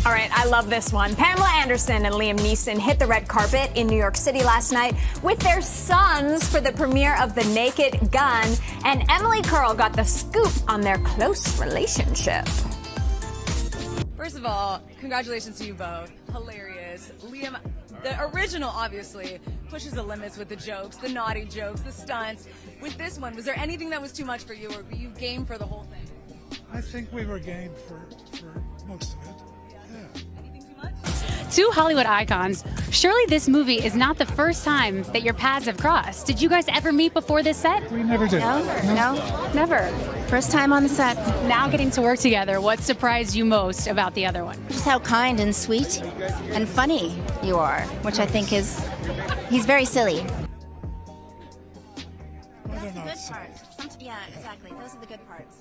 All right, I love this one. Pamela Anderson and Liam Neeson hit the red carpet in New York City last night with their sons for the premiere of The Naked Gun, and Emily Curl got the scoop on their close relationship. First of all, congratulations to you both. Hilarious. Liam, the original obviously pushes the limits with the jokes, the naughty jokes, the stunts. With this one, was there anything that was too much for you, or were you game for the whole thing? I think we were game for most of it. Two Hollywood icons. Surely this movie is not the first time that your paths have crossed. Did you guys ever meet before this set? We never did. No. Never. First time on the set. Now getting to work together, what surprised you most about the other one? Just how kind and sweet and funny you are, which I think he's very silly. That's the good part. Yeah, exactly. Those are the good parts.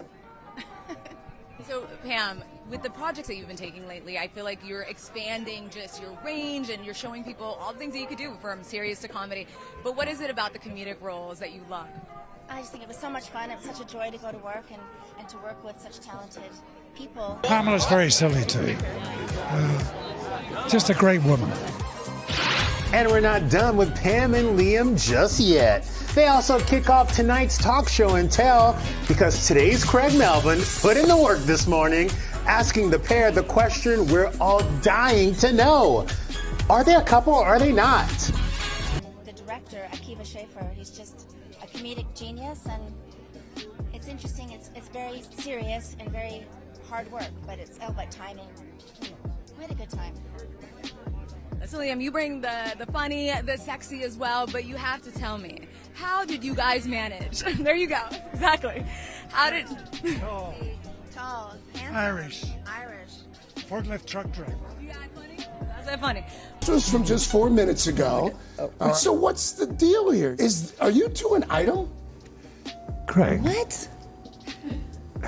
So, Pam, with the projects that you've been taking lately, I feel like you're expanding just your range and you're showing people all the things that you could do from serious to comedy. But what is it about the comedic roles that you love? I just think it was so much fun. It was such a joy to go to work and to work with such talented people. Pamela's very silly too. Just a great woman. And we're not done with Pam and Liam just yet. They also kick off tonight's talk show and tell, because today's Craig Melvin put in the work this morning, asking the pair the question we're all dying to know. Are they a couple or are they not? The director, Akiva Schaffer, he's just a comedic genius, and it's interesting. It's very serious and very hard work, but it's all about timing. We had a good time. So, Liam, you bring the funny, the sexy as well, but you have to tell me, how did you guys manage? There you go. Exactly. How did... Tall, handsome. Irish. Forklift truck driver. You got funny? That's that funny. This was from just 4 minutes ago. So what's the deal here? Are you two an item? Craig. What?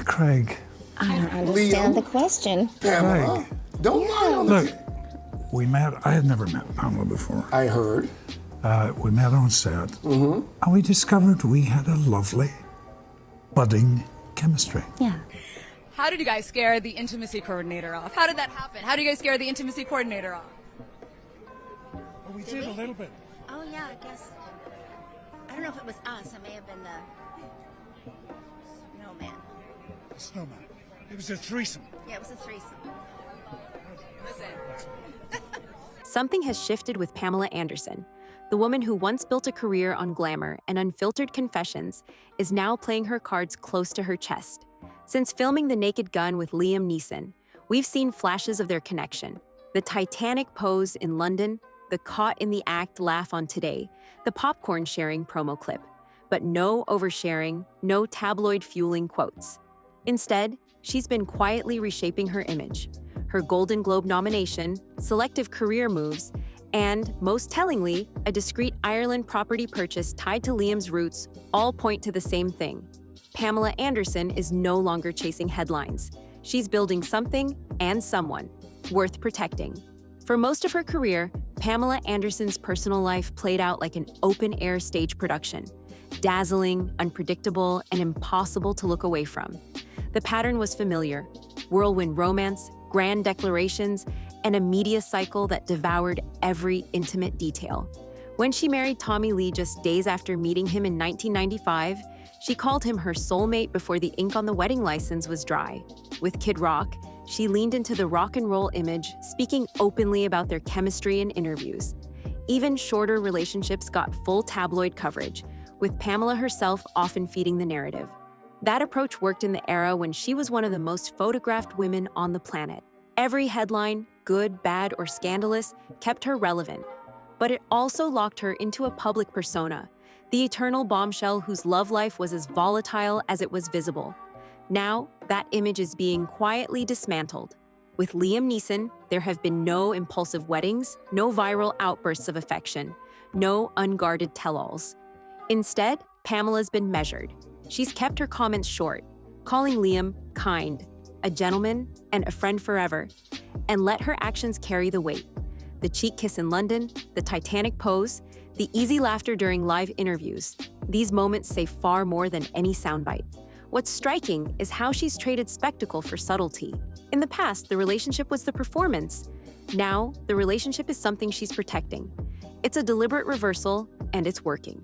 Craig. I don't understand Liam? the question. Pamela? Craig. Don't lie on the Look, we met. I had never met Pamela before. I heard. We met on set, and we discovered we had a lovely, budding chemistry. Yeah. How did you guys scare the intimacy coordinator off? How did that happen? How did you guys scare the intimacy coordinator off? Well, we did a little bit. Oh, yeah, I guess. I don't know if it was us. It may have been the snowman. Snowman. It was a threesome. Yeah, it was a threesome. Listen. Something has shifted with Pamela Anderson. The woman who once built a career on glamour and unfiltered confessions is now playing her cards close to her chest. Since filming The Naked Gun with Liam Neeson, we've seen flashes of their connection. The Titanic pose in London, the caught in the act laugh on Today, the popcorn sharing promo clip. But no oversharing, no tabloid-fueling quotes. Instead, she's been quietly reshaping her image. Her Golden Globe nomination, selective career moves, and, most tellingly, a discreet Ireland property purchase tied to Liam's roots all point to the same thing. Pamela Anderson is no longer chasing headlines. She's building something and someone worth protecting. For most of her career, Pamela Anderson's personal life played out like an open-air stage production, dazzling, unpredictable, and impossible to look away from. The pattern was familiar: whirlwind romance, grand declarations, and a media cycle that devoured every intimate detail. When she married Tommy Lee just days after meeting him in 1995, she called him her soulmate before the ink on the wedding license was dry. With Kid Rock, she leaned into the rock and roll image, speaking openly about their chemistry in interviews. Even shorter relationships got full tabloid coverage, with Pamela herself often feeding the narrative. That approach worked in the era when she was one of the most photographed women on the planet. Every headline, good, bad, or scandalous, kept her relevant. But it also locked her into a public persona, the eternal bombshell whose love life was as volatile as it was visible. Now, that image is being quietly dismantled. With Liam Neeson, there have been no impulsive weddings, no viral outbursts of affection, no unguarded tell-alls. Instead, Pamela's been measured. She's kept her comments short, calling Liam kind, a gentleman, and a friend forever, and let her actions carry the weight. The cheek kiss in London, the Titanic pose, the easy laughter during live interviews. These moments say far more than any soundbite. What's striking is how she's traded spectacle for subtlety. In the past, the relationship was the performance. Now, the relationship is something she's protecting. It's a deliberate reversal, and it's working.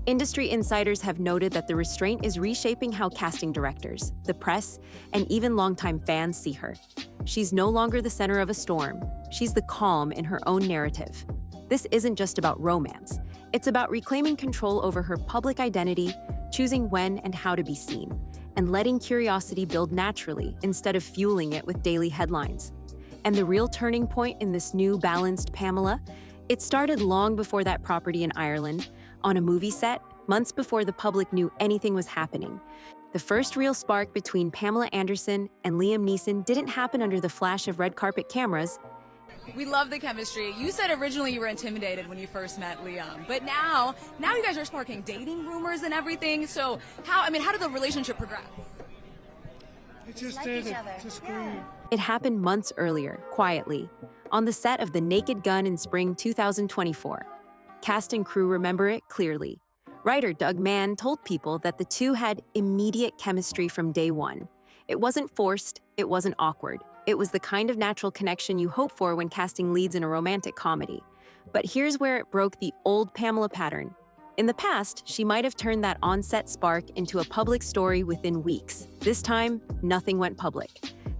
Industry insiders have noted that the restraint is reshaping how casting directors, the press, and even longtime fans see her. She's no longer the center of a storm. She's the calm in her own narrative. This isn't just about romance. It's about reclaiming control over her public identity, choosing when and how to be seen, and letting curiosity build naturally instead of fueling it with daily headlines. And the real turning point in this new, balanced Pamela? It started long before that property in Ireland, on a movie set, months before the public knew anything was happening. The first real spark between Pamela Anderson and Liam Neeson didn't happen under the flash of red carpet cameras. We love the chemistry. You said originally you were intimidated when you first met Liam, but now you guys are sparking dating rumors and everything. So how did the relationship progress? It just Like did each it. other. Just Yeah. grew. It happened months earlier, quietly, on the set of The Naked Gun in spring 2024. Cast and crew remember it clearly. Writer Doug Mann told People that the two had immediate chemistry from day one. It wasn't forced, it wasn't awkward. It was the kind of natural connection you hope for when casting leads in a romantic comedy. But here's where it broke the old Pamela pattern. In the past, she might have turned that on-set spark into a public story within weeks. This time, nothing went public.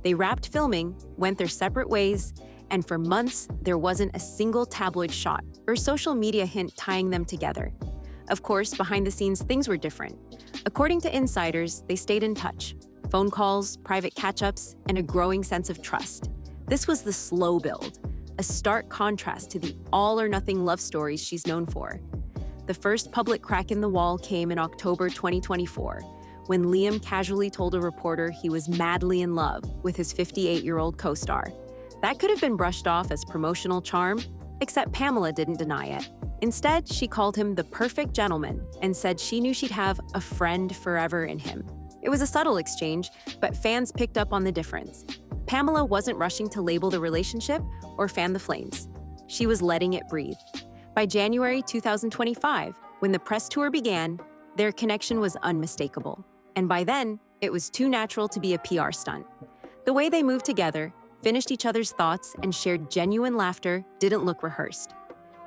They wrapped filming, went their separate ways, and for months, there wasn't a single tabloid shot or social media hint tying them together. Of course, behind the scenes, things were different. According to insiders, they stayed in touch. Phone calls, private catch-ups, and a growing sense of trust. This was the slow build, a stark contrast to the all-or-nothing love stories she's known for. The first public crack in the wall came in October 2024, when Liam casually told a reporter he was madly in love with his 58-year-old co-star. That could have been brushed off as promotional charm, except Pamela didn't deny it. Instead, she called him the perfect gentleman and said she knew she'd have a friend forever in him. It was a subtle exchange, but fans picked up on the difference. Pamela wasn't rushing to label the relationship or fan the flames. She was letting it breathe. By January 2025, when the press tour began, their connection was unmistakable. And by then, it was too natural to be a PR stunt. The way they moved together, finished each other's thoughts, and shared genuine laughter didn't look rehearsed.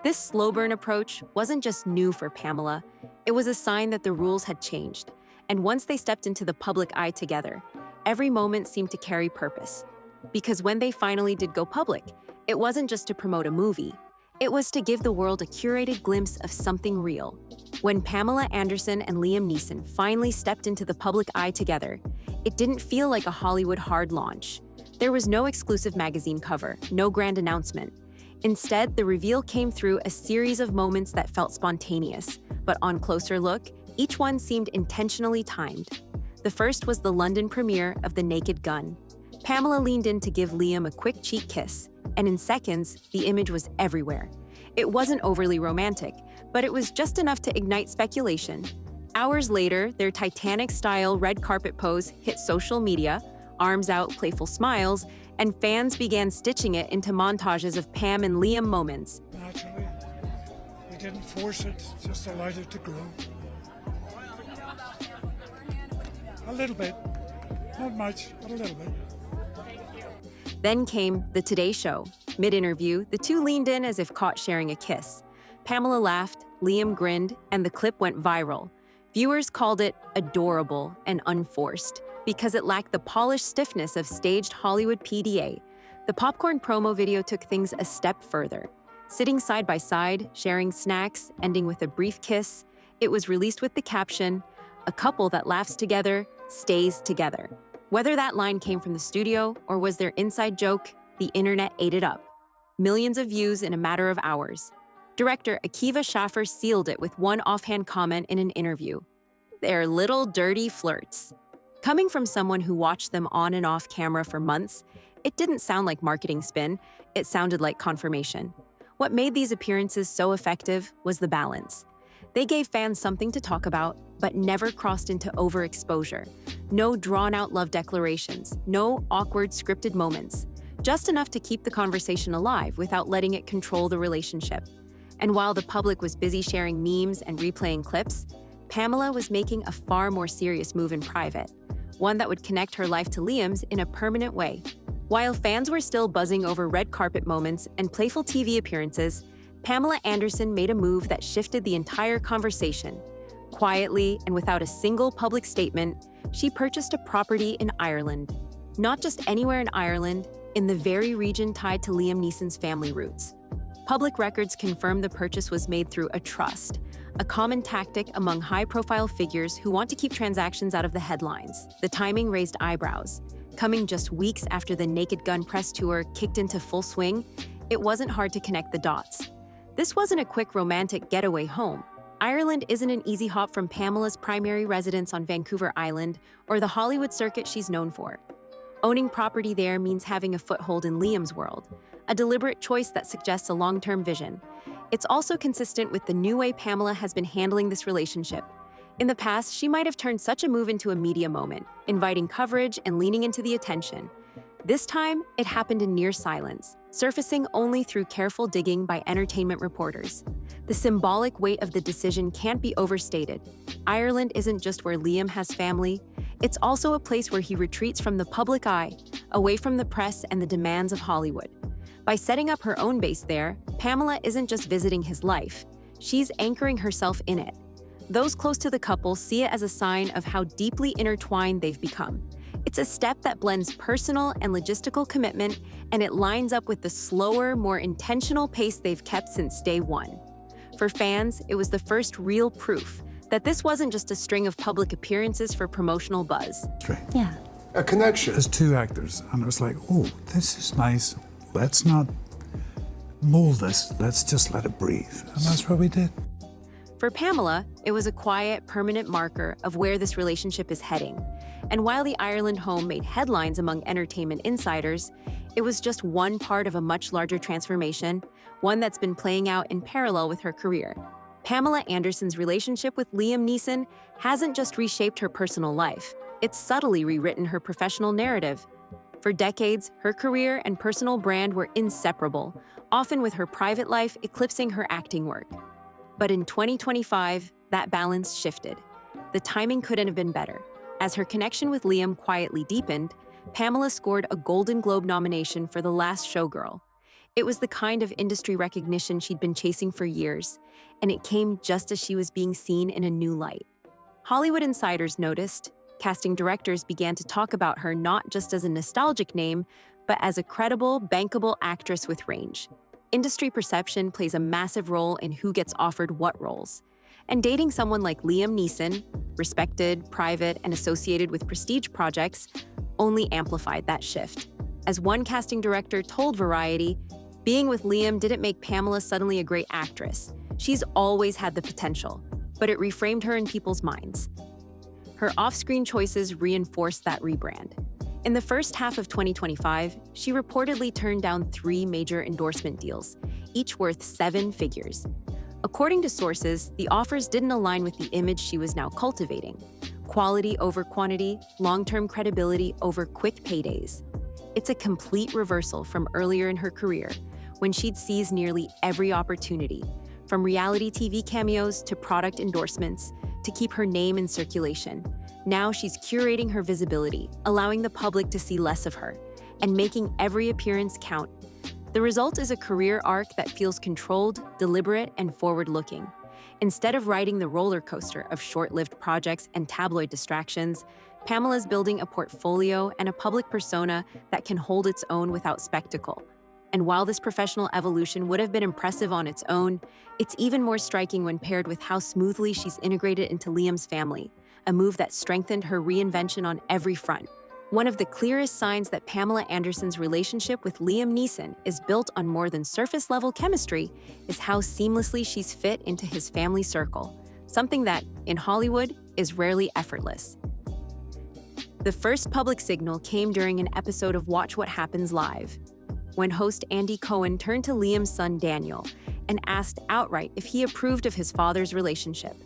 This slow burn approach wasn't just new for Pamela, it was a sign that the rules had changed. And once they stepped into the public eye together, every moment seemed to carry purpose. Because when they finally did go public, it wasn't just to promote a movie, it was to give the world a curated glimpse of something real. When Pamela Anderson and Liam Neeson finally stepped into the public eye together, it didn't feel like a Hollywood hard launch. There was no exclusive magazine cover, no grand announcement. Instead, the reveal came through a series of moments that felt spontaneous, but on closer look, each one seemed intentionally timed. The first was the London premiere of The Naked Gun. Pamela leaned in to give Liam a quick cheek kiss, and in seconds, the image was everywhere. It wasn't overly romantic, but it was just enough to ignite speculation. Hours later, their Titanic-style red carpet pose hit social media, arms out, playful smiles, and fans began stitching it into montages of Pam and Liam moments. Naturally. We didn't force it, just allowed it to grow. A little bit. Not much, but a little bit. Then came The Today Show. Mid-interview, the two leaned in as if caught sharing a kiss. Pamela laughed, Liam grinned, and the clip went viral. Viewers called it adorable and unforced because it lacked the polished stiffness of staged Hollywood PDA. The popcorn promo video took things a step further. Sitting side by side, sharing snacks, ending with a brief kiss, it was released with the caption, "A couple that laughs together stays together." Whether that line came from the studio or was their inside joke, the internet ate it up. Millions of views in a matter of hours. Director Akiva Schaffer sealed it with one offhand comment in an interview. "They're little dirty flirts." Coming from someone who watched them on and off camera for months, it didn't sound like marketing spin, it sounded like confirmation. What made these appearances so effective was the balance. They gave fans something to talk about, but never crossed into overexposure. No drawn-out love declarations, no awkward scripted moments. Just enough to keep the conversation alive without letting it control the relationship. And while the public was busy sharing memes and replaying clips, Pamela was making a far more serious move in private, one that would connect her life to Liam's in a permanent way. While fans were still buzzing over red carpet moments and playful TV appearances, Pamela Anderson made a move that shifted the entire conversation. Quietly and without a single public statement, she purchased a property in Ireland. Not just anywhere in Ireland, in the very region tied to Liam Neeson's family roots. Public records confirm the purchase was made through a trust, a common tactic among high-profile figures who want to keep transactions out of the headlines. The timing raised eyebrows. Coming just weeks after the Naked Gun press tour kicked into full swing, it wasn't hard to connect the dots. This wasn't a quick romantic getaway home. Ireland isn't an easy hop from Pamela's primary residence on Vancouver Island or the Hollywood circuit she's known for. Owning property there means having a foothold in Liam's world, a deliberate choice that suggests a long-term vision. It's also consistent with the new way Pamela has been handling this relationship. In the past, she might have turned such a move into a media moment, inviting coverage and leaning into the attention. This time, it happened in near silence, surfacing only through careful digging by entertainment reporters. The symbolic weight of the decision can't be overstated. Ireland isn't just where Liam has family, it's also a place where he retreats from the public eye, away from the press and the demands of Hollywood. By setting up her own base there, Pamela isn't just visiting his life, she's anchoring herself in it. Those close to the couple see it as a sign of how deeply intertwined they've become. It's a step that blends personal and logistical commitment, and it lines up with the slower, more intentional pace they've kept since day one. For fans, it was the first real proof that this wasn't just a string of public appearances for promotional buzz. Yeah. A connection. As two actors, and I was like, oh, this is nice. Let's not mold this. Let's just let it breathe. And that's what we did. For Pamela, it was a quiet, permanent marker of where this relationship is heading. And while the Ireland home made headlines among entertainment insiders, it was just one part of a much larger transformation, one that's been playing out in parallel with her career. Pamela Anderson's relationship with Liam Neeson hasn't just reshaped her personal life, it's subtly rewritten her professional narrative. For decades, her career and personal brand were inseparable, often with her private life eclipsing her acting work. But in 2025, that balance shifted. The timing couldn't have been better. As her connection with Liam quietly deepened, Pamela scored a Golden Globe nomination for The Last Showgirl. It was the kind of industry recognition she'd been chasing for years, and it came just as she was being seen in a new light. Hollywood insiders noticed. Casting directors began to talk about her not just as a nostalgic name, but as a credible, bankable actress with range. Industry perception plays a massive role in who gets offered what roles. And dating someone like Liam Neeson, respected, private, and associated with prestige projects, only amplified that shift. As one casting director told Variety, being with Liam didn't make Pamela suddenly a great actress. She's always had the potential, but it reframed her in people's minds. Her off-screen choices reinforced that rebrand. In the first half of 2025, she reportedly turned down 3 major endorsement deals, each worth 7 figures. According to sources, the offers didn't align with the image she was now cultivating. Quality over quantity, long-term credibility over quick paydays. It's a complete reversal from earlier in her career, when she'd seized nearly every opportunity, from reality TV cameos to product endorsements, to keep her name in circulation. Now she's curating her visibility, allowing the public to see less of her, and making every appearance count. The result is a career arc that feels controlled, deliberate, and forward-looking. Instead of riding the roller coaster of short-lived projects and tabloid distractions, Pamela's building a portfolio and a public persona that can hold its own without spectacle. And while this professional evolution would have been impressive on its own, it's even more striking when paired with how smoothly she's integrated into Liam's family, a move that strengthened her reinvention on every front. One of the clearest signs that Pamela Anderson's relationship with Liam Neeson is built on more than surface-level chemistry is how seamlessly she's fit into his family circle, something that, in Hollywood, is rarely effortless. The first public signal came during an episode of Watch What Happens Live, when host Andy Cohen turned to Liam's son Daniel and asked outright if he approved of his father's relationship.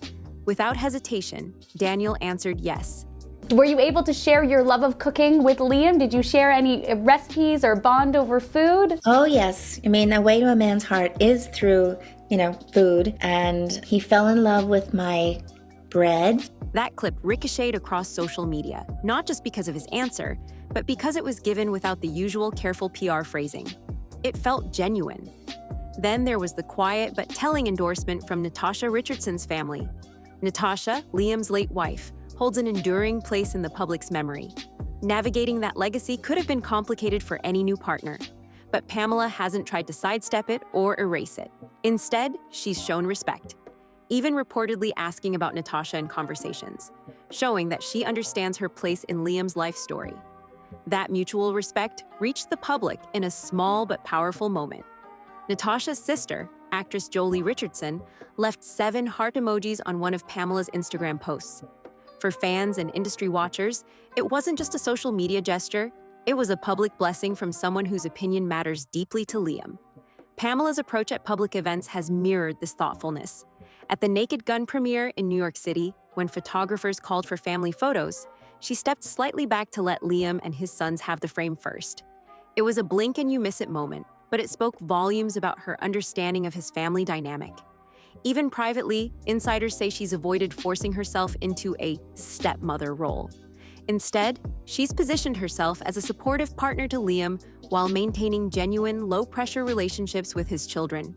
Without hesitation, Daniel answered yes. Were you able to share your love of cooking with Liam? Did you share any recipes or bond over food? Oh, yes. I mean, the way to a man's heart is through, food. And he fell in love with my bread. That clip ricocheted across social media, not just because of his answer, but because it was given without the usual careful PR phrasing. It felt genuine. Then there was the quiet but telling endorsement from Natasha Richardson's family. Natasha, Liam's late wife, holds an enduring place in the public's memory. Navigating that legacy could have been complicated for any new partner, but Pamela hasn't tried to sidestep it or erase it. Instead, she's shown respect, even reportedly asking about Natasha in conversations, showing that she understands her place in Liam's life story. That mutual respect reached the public in a small but powerful moment. Natasha's sister, actress Jolie Richardson, left 7 heart emojis on one of Pamela's Instagram posts. For fans and industry watchers, it wasn't just a social media gesture, it was a public blessing from someone whose opinion matters deeply to Liam. Pamela's approach at public events has mirrored this thoughtfulness. At the Naked Gun premiere in New York City, when photographers called for family photos, she stepped slightly back to let Liam and his sons have the frame first. It was a blink and you miss it moment, but it spoke volumes about her understanding of his family dynamic. Even privately, insiders say she's avoided forcing herself into a stepmother role. Instead, she's positioned herself as a supportive partner to Liam while maintaining genuine, low-pressure relationships with his children.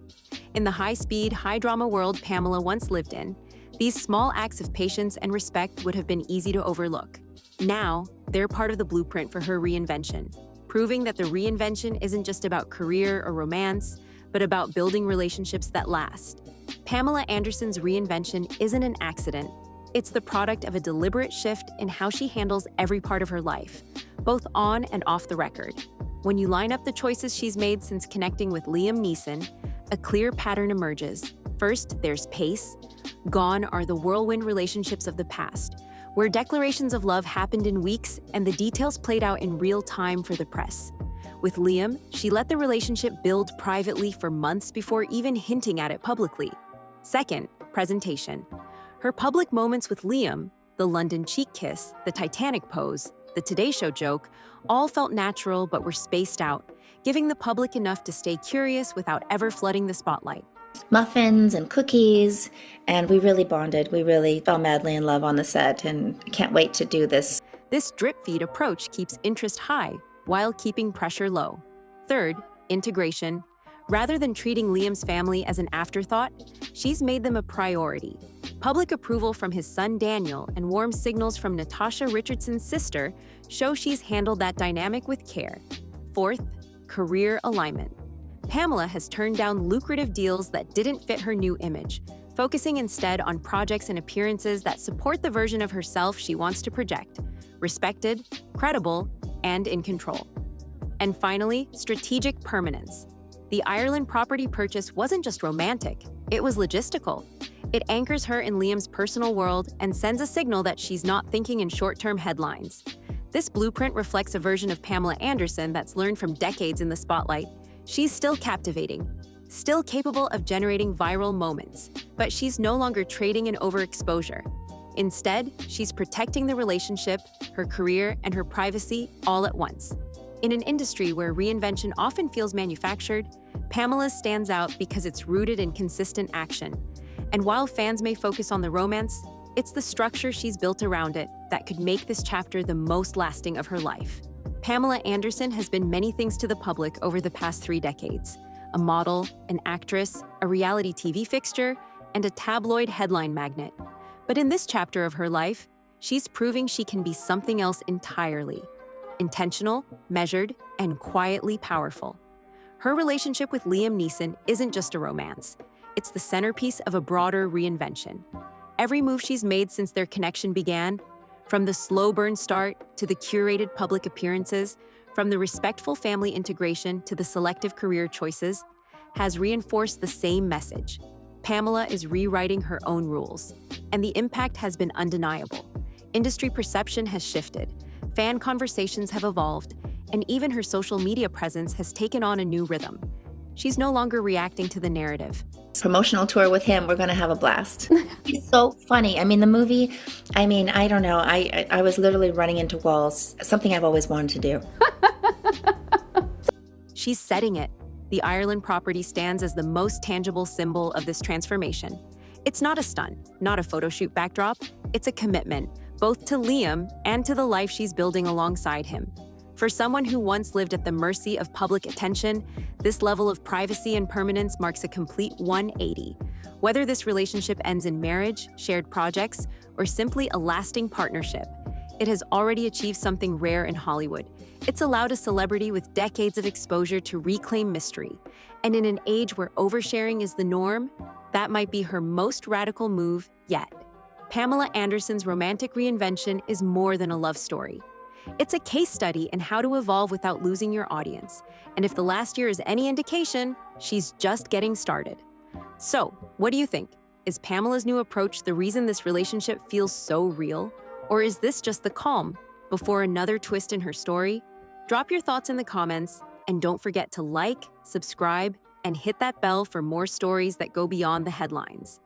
In the high-speed, high-drama world Pamela once lived in, these small acts of patience and respect would have been easy to overlook. Now, they're part of the blueprint for her reinvention, proving that the reinvention isn't just about career or romance, but about building relationships that last. Pamela Anderson's reinvention isn't an accident. It's the product of a deliberate shift in how she handles every part of her life, both on and off the record. When you line up the choices she's made since connecting with Liam Neeson, a clear pattern emerges. First, there's pace. Gone are the whirlwind relationships of the past, where declarations of love happened in weeks and the details played out in real time for the press. With Liam, she let the relationship build privately for months before even hinting at it publicly. Second, presentation. Her public moments with Liam, the London cheek kiss, the Titanic pose, the Today Show joke, all felt natural but were spaced out, giving the public enough to stay curious without ever flooding the spotlight. Muffins and cookies, and we really bonded. We really fell madly in love on the set, and I can't wait to do this. This drip-feed approach keeps interest high while keeping pressure low. Third, integration. Rather than treating Liam's family as an afterthought, she's made them a priority. Public approval from his son Daniel and warm signals from Natasha Richardson's sister show she's handled that dynamic with care. Fourth, career alignment. Pamela has turned down lucrative deals that didn't fit her new image, focusing instead on projects and appearances that support the version of herself she wants to project: respected, credible, and in control. And finally, strategic permanence. The Ireland property purchase wasn't just romantic, it was logistical. It anchors her in Liam's personal world and sends a signal that she's not thinking in short-term headlines. This blueprint reflects a version of Pamela Anderson that's learned from decades in the spotlight. She's still captivating, still capable of generating viral moments, but she's no longer trading in overexposure. Instead, she's protecting the relationship, her career, and her privacy all at once. In an industry where reinvention often feels manufactured, Pamela stands out because it's rooted in consistent action. And while fans may focus on the romance, it's the structure she's built around it that could make this chapter the most lasting of her life. Pamela Anderson has been many things to the public over the past 3 decades: a model, an actress, a reality TV fixture, and a tabloid headline magnet. But in this chapter of her life, she's proving she can be something else entirely: intentional, measured, and quietly powerful. Her relationship with Liam Neeson isn't just a romance. It's the centerpiece of a broader reinvention. Every move she's made since their connection began, from the slow burn start to the curated public appearances, from the respectful family integration to the selective career choices, has reinforced the same message. Pamela is rewriting her own rules, and the impact has been undeniable. Industry perception has shifted, fan conversations have evolved, and even her social media presence has taken on a new rhythm. She's no longer reacting to the narrative. Promotional tour with him, we're gonna have a blast. He's so funny. I mean, the movie, I don't know, I was literally running into walls, something I've always wanted to do. She's setting it. The Ireland property stands as the most tangible symbol of this transformation. It's not a stunt, not a photo shoot backdrop. It's a commitment, both to Liam and to the life she's building alongside him. For someone who once lived at the mercy of public attention, this level of privacy and permanence marks a complete 180. Whether this relationship ends in marriage, shared projects, or simply a lasting partnership, it has already achieved something rare in Hollywood. It's allowed a celebrity with decades of exposure to reclaim mystery. And in an age where oversharing is the norm, that might be her most radical move yet. Pamela Anderson's romantic reinvention is more than a love story. It's a case study in how to evolve without losing your audience. And if the last year is any indication, she's just getting started. So, what do you think? Is Pamela's new approach the reason this relationship feels so real? Or is this just the calm before another twist in her story? Drop your thoughts in the comments, and don't forget to like, subscribe, and hit that bell for more stories that go beyond the headlines.